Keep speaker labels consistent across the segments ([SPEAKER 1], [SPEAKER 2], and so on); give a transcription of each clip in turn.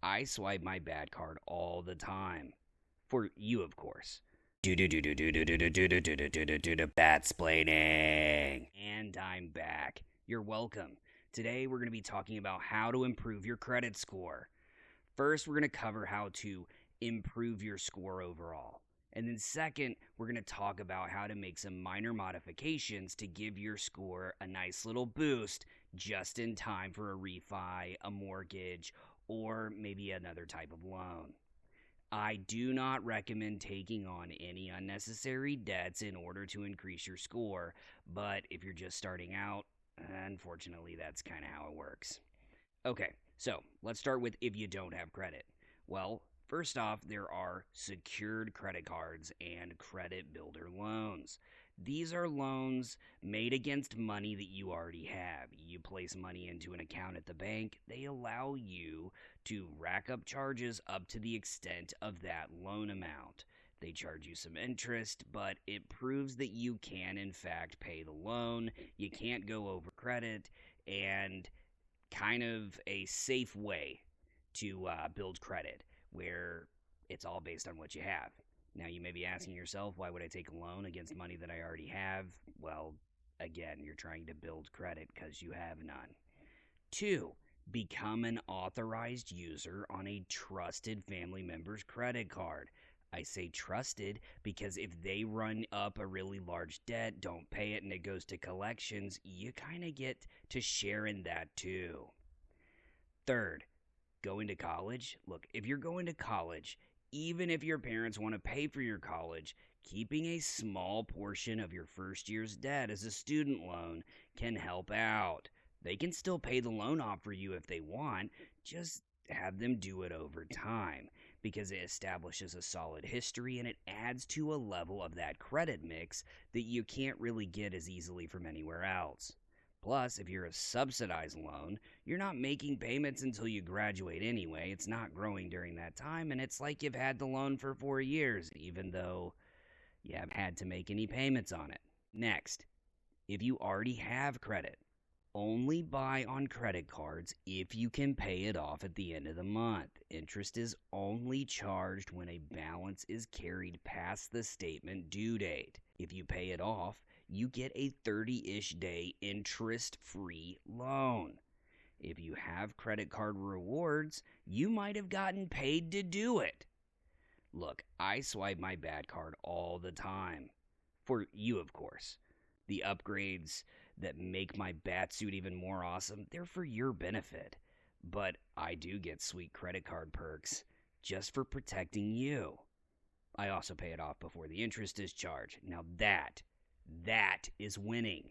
[SPEAKER 1] I swipe my bad card all the time. For you, of course. Batsplaining. And I'm back. You're welcome. Today we're going to be talking about how to improve your credit score. First, we're going to cover how to improve your score overall. And then second, we're going to talk about how to make some minor modifications to give your score a nice little boost just in time for a refi, a mortgage, or maybe another type of loan. I do not recommend taking on any unnecessary debts in order to increase your score, but if you're just starting out, unfortunately, that's kind of how it works. Okay, so let's start with if you don't have credit. Well, first off, there are secured credit cards and credit builder loans. These are loans made against money that you already have. You place money into an account at the bank, they allow you to rack up charges up to the extent of that loan amount. They charge you some interest, but it proves that you can, in fact, pay the loan. You can't go over credit, and kind of a safe way to build credit where it's all based on what you have. Now, you may be asking yourself, why would I take a loan against money that I already have? Well, again, you're trying to build credit because you have none. 2, become an authorized user on a trusted family member's credit card. I say trusted because if they run up a really large debt, don't pay it, and it goes to collections, you kind of get to share in that too. Third, going to college. Look, if you're going to college, even if your parents want to pay for your college, keeping a small portion of your first year's debt as a student loan can help out. They can still pay the loan off for you if they want, just have them do it over time because it establishes a solid history and it adds to a level of that credit mix that you can't really get as easily from anywhere else. Plus, if you're a subsidized loan, you're not making payments until you graduate anyway. It's not growing during that time, and it's like you've had the loan for 4 years, even though you haven't had to make any payments on it. Next, if you already have credit, only buy on credit cards if you can pay it off at the end of the month. Interest is only charged when a balance is carried past the statement due date. If you pay it off, you get a 30-ish day interest-free loan. If you have credit card rewards, you might have gotten paid to do it. Look, I swipe my bad card all the time. For you, of course. The upgrades that make my bat suit even more awesome, they're for your benefit. But I do get sweet credit card perks just for protecting you. I also pay it off before the interest is charged. Now that is winning.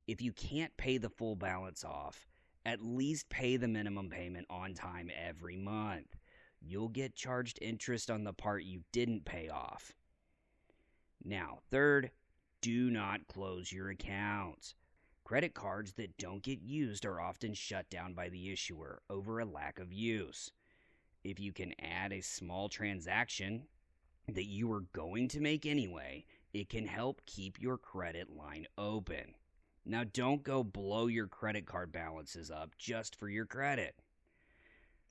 [SPEAKER 1] If you can't pay the full balance off, at least pay the minimum payment on time every month. You'll get charged interest on the part you didn't pay off. Now, third, do not close your accounts. Credit cards that don't get used are often shut down by the issuer over a lack of use. If you can add a small transaction that you were going to make anyway, it can help keep your credit line open. Now, don't go blow your credit card balances up just for your credit.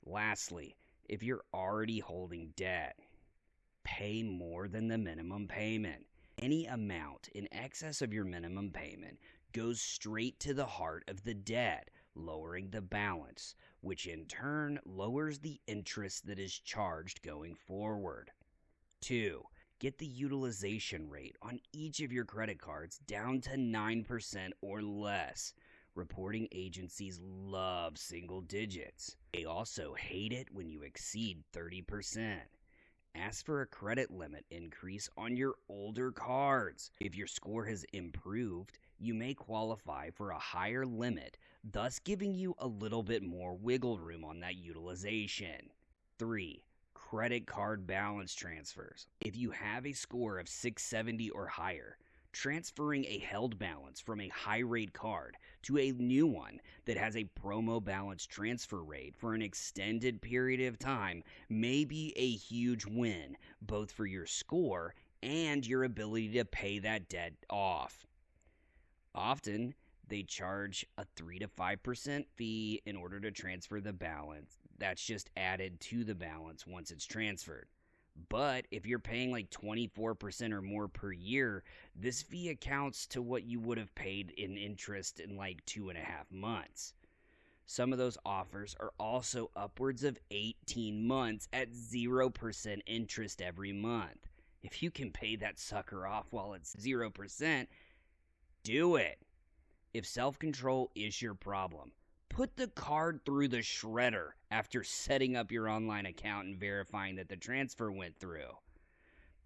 [SPEAKER 1] Lastly, if you're already holding debt, pay more than the minimum payment. Any amount in excess of your minimum payment goes straight to the heart of the debt, lowering the balance, which in turn lowers the interest that is charged going forward. 2, get the utilization rate on each of your credit cards down to 9% or less. Reporting agencies love single digits. They also hate it when you exceed 30%. Ask for a credit limit increase on your older cards. If your score has improved, you may qualify for a higher limit, thus giving you a little bit more wiggle room on that utilization. 3, credit card balance transfers. If you have a score of 670 or higher, transferring a held balance from a high-rate card to a new one that has a promo balance transfer rate for an extended period of time may be a huge win, both for your score and your ability to pay that debt off. Often, they charge a 3 to 5% fee in order to transfer the balance. that's just added to the balance once it's transferred. But if you're paying like 24% or more per year, this fee accounts to what you would have paid in interest in like 2.5 months. Some of those offers are also upwards of 18 months at 0% interest every month. If you can pay that sucker off while it's 0%, do it. If self-control is your problem, put the card through the shredder after setting up your online account and verifying that the transfer went through.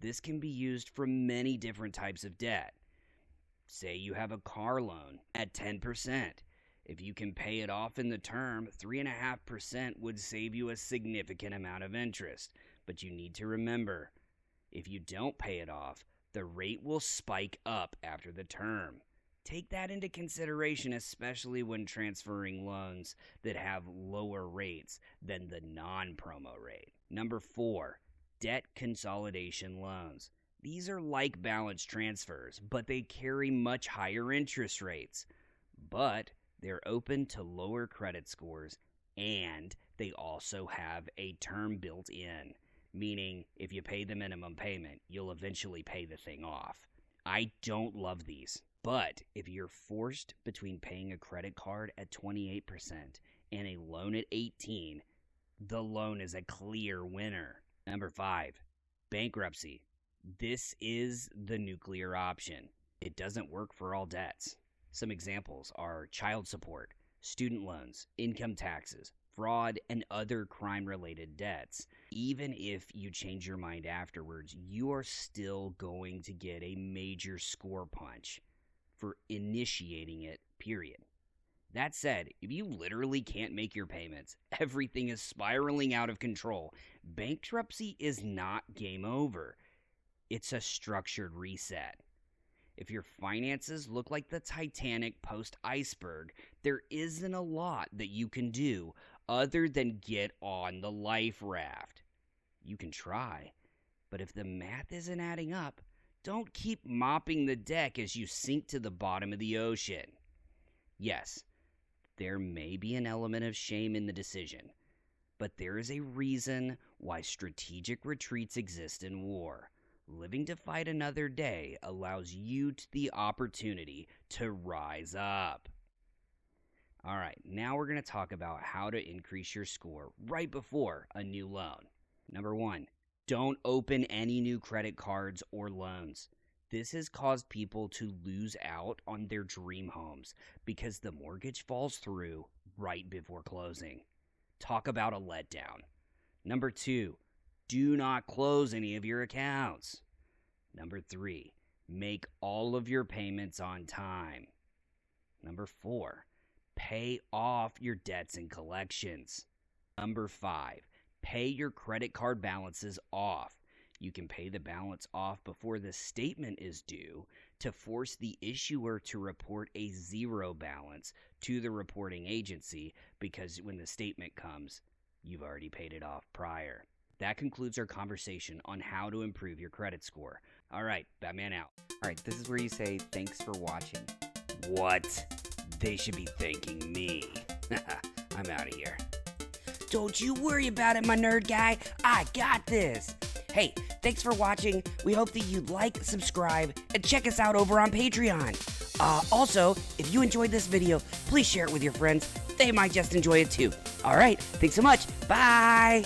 [SPEAKER 1] This can be used for many different types of debt. Say you have a car loan at 10%. If you can pay it off in the term, 3.5% would save you a significant amount of interest. But you need to remember, if you don't pay it off, the rate will spike up after the term. Take that into consideration, especially when transferring loans that have lower rates than the non-promo rate. Number 4, debt consolidation loans. These are like balance transfers, but they carry much higher interest rates. But they're open to lower credit scores, and they also have a term built in, meaning if you pay the minimum payment, you'll eventually pay the thing off. I don't love these. But if you're forced between paying a credit card at 28% and a loan at 18%, the loan is a clear winner. Number 5, bankruptcy. This is the nuclear option. It doesn't work for all debts. Some examples are child support, student loans, income taxes, fraud, and other crime-related debts. Even if you change your mind afterwards, you are still going to get a major score punch for initiating it, period. That said, if you literally can't make your payments, everything is spiraling out of control, bankruptcy is not game over. It's a structured reset. If your finances look like the Titanic post-iceberg, there isn't a lot that you can do other than get on the life raft. You can try, but if the math isn't adding up, don't keep mopping the deck as you sink to the bottom of the ocean. Yes, there may be an element of shame in the decision, but there is a reason why strategic retreats exist in war. Living to fight another day allows you the opportunity to rise up. All right, now we're going to talk about how to increase your score right before a new loan. Number 1, don't open any new credit cards or loans. This has caused people to lose out on their dream homes because the mortgage falls through right before closing. Talk about a letdown. Number 2, do not close any of your accounts. Number 3, make all of your payments on time. Number 4, pay off your debts and collections. Number 5, pay your credit card balances off. You can pay the balance off before the statement is due to force the issuer to report a zero balance to the reporting agency, because when the statement comes, you've already paid it off prior. That concludes our conversation on how to improve your credit score. All right, Batman out.
[SPEAKER 2] All right, this is where you say thanks for watching.
[SPEAKER 1] What? They should be thanking me. I'm out of here.
[SPEAKER 3] Don't you worry about it, my nerd guy. I got this. Hey, thanks for watching. We hope that you like, subscribe, and check us out over on Patreon. Also, if you enjoyed this video, please share it with your friends. They might just enjoy it too. All right, thanks so much. Bye.